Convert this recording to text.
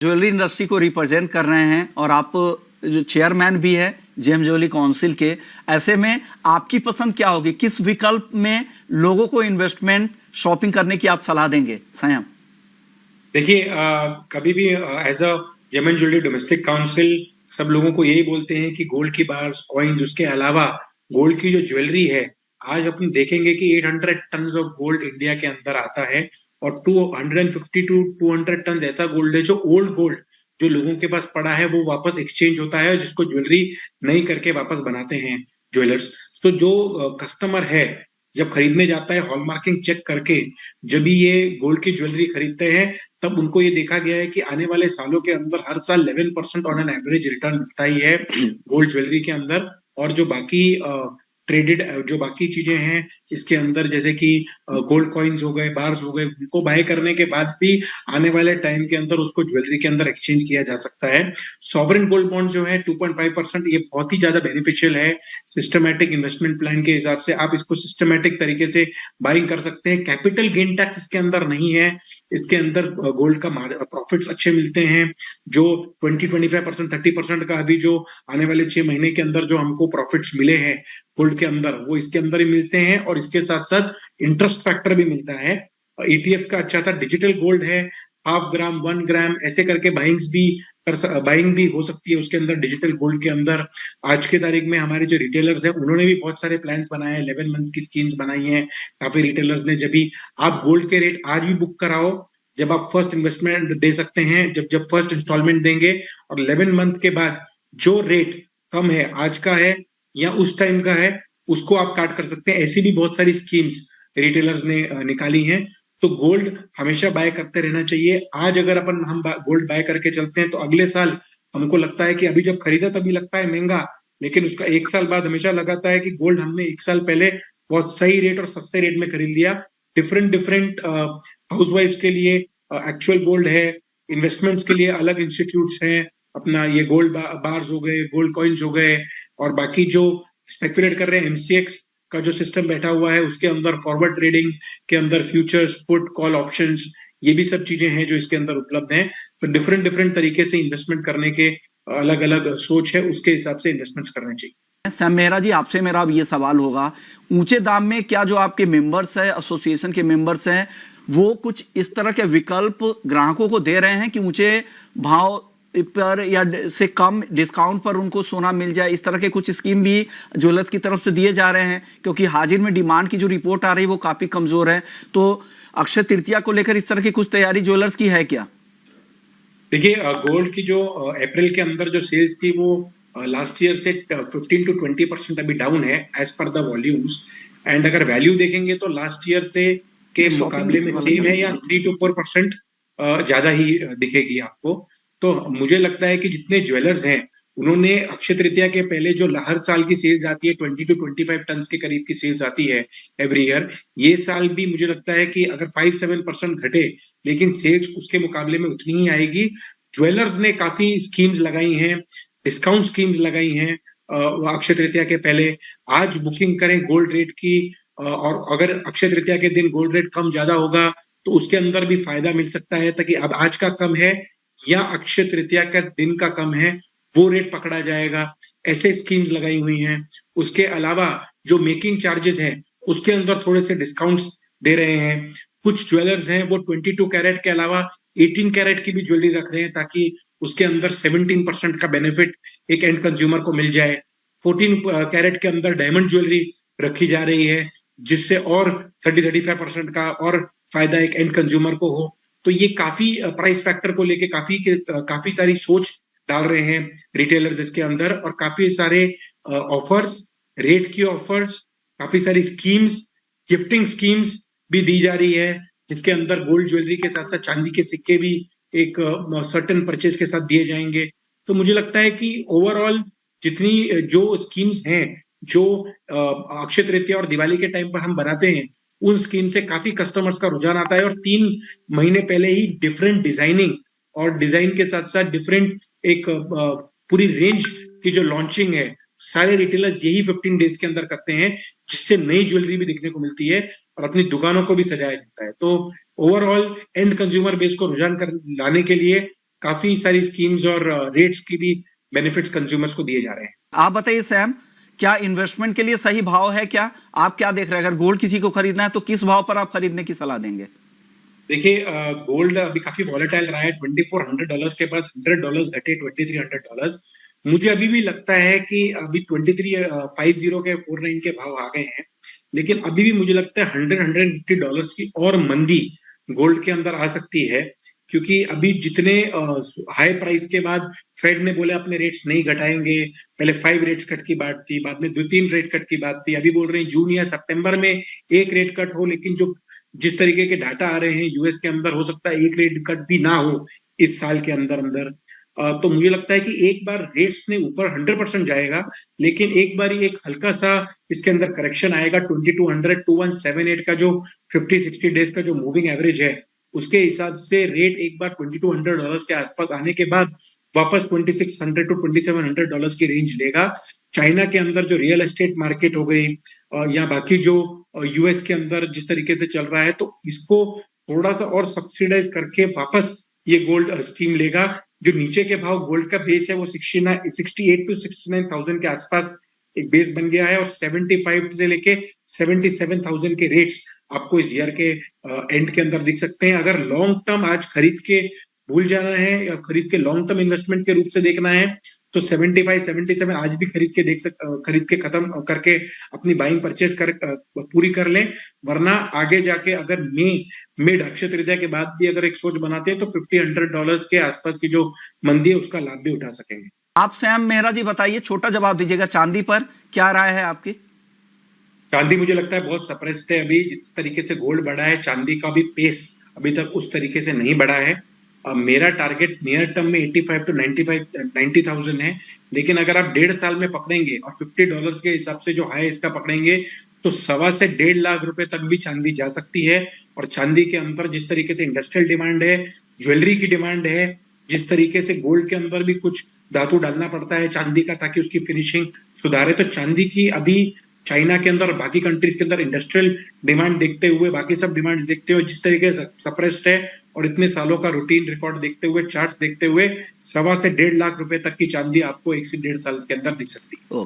Jewellery industry को represent कर रहे हैं और आप जो चेयरमैन भी है जेम ज्वेलरी काउंसिल के, ऐसे में आपकी पसंद क्या होगी? किस विकल्प में लोगों को इन्वेस्टमेंट शॉपिंग करने की आप सलाह देंगे संयम? देखिए, कभी भी as a gem jewellery domestic council सब लोगों को यही बोलते हैं कि गोल्ड की बार्स, कॉइन्स, उसके अलावा गोल्ड की जो ज्वेलरी है, आज अपन देखेंगे कि 800 टन ऑफ गोल्ड इंडिया के अंदर आता है और 250 टू 200 टन ऐसा गोल्ड है जो ओल्ड गोल्ड जो लोगों के पास पड़ा है वो वापस एक्सचेंज होता है, जिसको ज्वेलरी नई करके वापस बनाते हैं ज्वेलर्स। तो जो कस्टमर है जब खरीदने जाता है हॉलमार्किंग चेक करके, जब भी ये गोल्ड की ज्वेलरी खरीदते हैं, तब उनको ये देखा गया है कि आने वाले सालों के अंदर हर साल 11% ऑन एन एवरेज रिटर्न मिलता ही है गोल्ड ज्वेलरी के अंदर। और जो बाकी ट्रेडेड जो बाकी चीजें हैं इसके अंदर, जैसे कि गोल्ड कॉइन्स हो गए, बार्स हो गए, उनको बाय करने के बाद भी आने वाले टाइम के अंदर उसको ज्वेलरी के अंदर एक्सचेंज किया जा सकता है। सॉवरेन गोल्ड बॉन्ड जो है 2.5%, ये बहुत ही ज्यादा बेनिफिशियल है। सिस्टमैटिक इन्वेस्टमेंट प्लान के हिसाब से आप इसको सिस्टमैटिक तरीके से बाइंग कर सकते हैं। कैपिटल गेन टैक्स इसके अंदर नहीं है। इसके अंदर गोल्ड का प्रॉफिट्स अच्छे मिलते हैं, जो 20-25%, 30% का अभी जो आने वाले 6 महीने के अंदर जो हमको प्रॉफिट्स मिले हैं गोल्ड के अंदर, वो इसके अंदर ही मिलते हैं। और इसके साथ साथ इंटरेस्ट फैक्टर भी मिलता है। ईटीएफ का अच्छा था, डिजिटल गोल्ड है, 0.5 ग्राम, 1 ग्राम ऐसे करके बाइंग भी हो सकती है उसके अंदर, डिजिटल गोल्ड के अंदर। आज के तारीख में हमारे जो रिटेलर्स हैं उन्होंने भी बहुत सारे प्लान्स बनाए हैं, 11 मंथ की स्कीम्स बनाई हैं काफी रिटेलर्स ने। जब भी आप गोल्ड के रेट आज भी बुक कराओ, जब आप फर्स्ट इन्वेस्टमेंट दे सकते हैं, जब फर्स्ट इंस्टॉलमेंट देंगे, और 11 मंथ के बाद जो रेट कम है आज का है या उस टाइम का है, उसको आप काट कर सकते हैं। ऐसी भी बहुत सारी स्कीम्स रिटेलर्स ने निकाली हैं। तो गोल्ड हमेशा बाय करते रहना चाहिए। आज अगर हम गोल्ड बाय करके चलते हैं तो अगले साल हमको लगता है कि अभी जब खरीदा तभी लगता है महंगा, लेकिन उसका 1 साल बाद हमेशा लगाता है कि गोल्ड हमने 1 साल पहले बहुत सही रेट और सस्ते रेट में खरीद लिया। डिफरेंट हाउस वाइफ्स के लिए एक्चुअल गोल्ड है, इन्वेस्टमेंट्स के लिए अलग इंस्टीट्यूट्स हैं, अपना ये गोल्ड बार्स हो गए, गोल्ड कॉइन्स हो गए, और बाकी जो स्पेकुलेट कर रहे हैं एमसीएक्स का जो सिस्टम बैठा हुआ है उसके अंदर फॉरवर्ड ट्रेडिंग के अंदर फ्यूचर्स, पुट, कॉल ऑप्शंस, ये भी सब चीजें हैं जो इसके अंदर उपलब्ध हैं। तो डिफरेंट तरीके से इन्वेस्टमेंट करने के अलग अलग सोच है, उसके हिसाब से इन्वेस्टमेंट्स करने चाहिए। सैम मेहरा जी, आपसे मेरा अब ये सवाल होगा, ऊंचे दाम में क्या जो आपके मेंबर्स हैं, एसोसिएशन के मेंबर्स हैं, वो कुछ इस तरह के विकल्प ग्राहकों को दे रहे हैं कि ऊंचे भाव पर या से कम डिस्काउंट पर उनको सोना मिल जाए? इस तरह के कुछ स्कीम भी ज्वेलर्स की तरफ से दिए जा रहे हैं, क्योंकि हाजिर में डिमांड की जो रिपोर्ट आ रही है वो काफी कमजोर है। तो अक्षय तृतीया को लेकर इस तरह की कुछ तैयारी ज्वेलर्स की है क्या? देखिए, गोल्ड की जो अप्रैल के अंदर जो सेल्स थी वो लास्ट ईयर से 15 to 20% अभी डाउन है as per the volumes. And अगर वैल्यू देखेंगे तो लास्ट ईयर से के मुकाबले में सेम है या 3 to 4% ज्यादा ही दिखेगी आपको। तो मुझे लगता है कि जितने ज्वेलर्स हैं उन्होंने अक्षय तृतीया के पहले जो हर साल की सेल्स आती है 20 to 25 टन के करीब की सेल्स आती है एवरी ईयर, ये साल भी मुझे लगता है कि अगर 5-7% घटे लेकिन सेल्स उसके मुकाबले में उतनी ही आएगी। ज्वेलर्स ने काफी स्कीम्स लगाई हैं, डिस्काउंट स्कीम्स लगाई हैं अक्षय तृतीया के पहले। आज बुकिंग करें गोल्ड रेट की, और अगर अक्षय तृतीया के दिन गोल्ड रेट कम ज्यादा होगा तो उसके अंदर भी फायदा मिल सकता है, ताकि अब आज का कम है या अक्षय तृतीया का दिन का कम है वो रेट पकड़ा जाएगा। ऐसे स्कीम्स लगाई हुई हैं। उसके अलावा जो मेकिंग चार्जेस हैं उसके अंदर थोड़े से डिस्काउंट्स दे रहे हैं। कुछ ज्वेलर्स हैं वो 22 कैरेट के अलावा 18 कैरेट की भी ज्वेलरी रख रहे हैं, ताकि उसके अंदर 17% का बेनिफिट एक एंड कंज्यूमर को मिल जाए। 14 कैरेट के अंदर डायमंड ज्वेलरी रखी जा रही है, जिससे और 30-35% का और फायदा एक एंड कंज्यूमर को हो। तो ये काफी प्राइस फैक्टर को लेके काफी सारी सोच डाल रहे हैं रिटेलर्स इसके अंदर, और काफी सारे ऑफर्स, रेट की ऑफर्स, काफी सारी स्कीम्स, गिफ्टिंग स्कीम्स भी दी जा रही है, इसके अंदर गोल्ड ज्वेलरी के साथ साथ चांदी के सिक्के भी एक सर्टेन परचेज के साथ दिए जाएंगे। तो मुझे लगता है कि ओवरऑल जितनी जो स्कीम्स हैं जो अक्षय तृतीया और दिवाली के टाइम पर हम बनाते हैं, उन स्कीम से काफी कस्टमर्स का रुझान आता है। और 3 महीने पहले ही डिफरेंट डिजाइनिंग और डिजाइन के साथ साथ डिफरेंट एक पूरी रेंज की जो लॉन्चिंग है, सारे रिटेलर्स यही 15 डेज के अंदर करते हैं, जिससे नई ज्वेलरी भी दिखने को मिलती है और अपनी दुकानों को भी सजाया जाता है। तो ओवरऑल एंड कंज्यूमर बेस को रुझान कर लाने के लिए काफी सारी स्कीम्स और रेट्स की भी बेनिफिट्स कंज्यूमर्स को दिए जा रहे हैं। आप बताइए सैम, क्या इन्वेस्टमेंट के लिए सही भाव है? क्या आप क्या देख रहे हैं? अगर गोल्ड किसी को खरीदना है तो किस भाव पर आप खरीदने की सलाह देंगे? देखिए, गोल्ड अभी काफी वॉलेटाइल रहा है। $2400 के बाद $100 घटे $2300। मुझे अभी भी लगता है कि अभी 2350 के 49 के भाव आ गए हैं, लेकिन अभी भी मुझे लगता है $100-150 की और मंदी गोल्ड के अंदर आ सकती है, क्योंकि अभी जितने हाई प्राइस के बाद फेड ने बोले अपने रेट्स नहीं घटाएंगे। पहले 5 रेट्स कट की बात थी, बाद में 2-3 रेट कट की बात थी, अभी बोल रहे हैं जून या सितंबर में एक रेट कट हो। लेकिन जो जिस तरीके के डाटा आ रहे हैं यूएस के अंदर, हो सकता है एक रेट कट भी ना हो इस साल के अंदर अंदर। तो मुझे लगता है कि एक बार रेट्स ने ऊपर 100% जाएगा, लेकिन एक बार एक हल्का सा इसके अंदर करेक्शन आएगा। 2200-2178 का जो 50-60 डेज का जो मूविंग एवरेज है, उसके हिसाब से रेट एक बार $2200 के आसपास आने के बाद वापस $2600-2700 की रेंज लेगा। चाइना के अंदर जो रियल एस्टेट मार्केट हो गई या बाकी जो यूएस के अंदर जिस तरीके से चल रहा है, तो इसको थोड़ा सा और सब्सिडाइज करके वापस ये गोल्ड स्टीम लेगा। जो नीचे के भाव गोल्ड का बेस है वो 68 to 69,000 के आसपास एक बेस बन गया है, और 75 से लेके 77,000 के रेट्स आपको इस ईयर के एंड के अंदर दिख सकते हैं। अगर लॉन्ग टर्म आज खरीद के भूल जाना है या खरीद के लॉन्ग टर्म इन्वेस्टमेंट के रूप से देखना है, तो 75-77 आज भी खरीद के खत्म करके अपनी बाइंग परचेज पूरी कर लें। वरना आगे जाके अगर मिड अक्षय तृतीया के बाद भी अगर एक सोच बनाते हैं, तो $50-100 के आसपास की जो मंदी है उसका लाभ भी उठा सकेंगे। आप सैम मेहरा जी बताइए, छोटा जवाब दीजिएगा, चांदी पर क्या राय है आपकी? चांदी मुझे लगता है बहुत सप्रेस्ड है अभी। जिस तरीके से गोल्ड बढ़ा है, चांदी का भी पेस अभी तक उस तरीके से नहीं बढ़ा है। मेरा टारगेट नियर टर्म में 85 to 90,000 है, लेकिन अगर आप 1.5 साल में पकड़ेंगे और $50 के हिसाब से जो हाई इसका पकड़ेंगे, तो 1.25 से 1.5 लाख रुपए तक भी चांदी जा सकती है। और चांदी के अंदर जिस तरीके से इंडस्ट्रियल डिमांड है, ज्वेलरी की डिमांड है, जिस तरीके से गोल्ड के अंदर भी कुछ धातु डालना पड़ता है चांदी का ताकि उसकी फिनिशिंग सुधारे, तो चांदी की अभी चाइना के अंदर और बाकी कंट्रीज के अंदर इंडस्ट्रियल डिमांड देखते हुए, बाकी सब डिमांड्स देखते हुए जिस तरीके से सप्रेस्ड है, और इतने सालों का रूटीन रिकॉर्ड देखते हुए, चार्ट्स देखते हुए, 1.25 से 1.5 लाख रुपए तक की चांदी आपको 1 से 1.5 साल के अंदर दिख सकती है।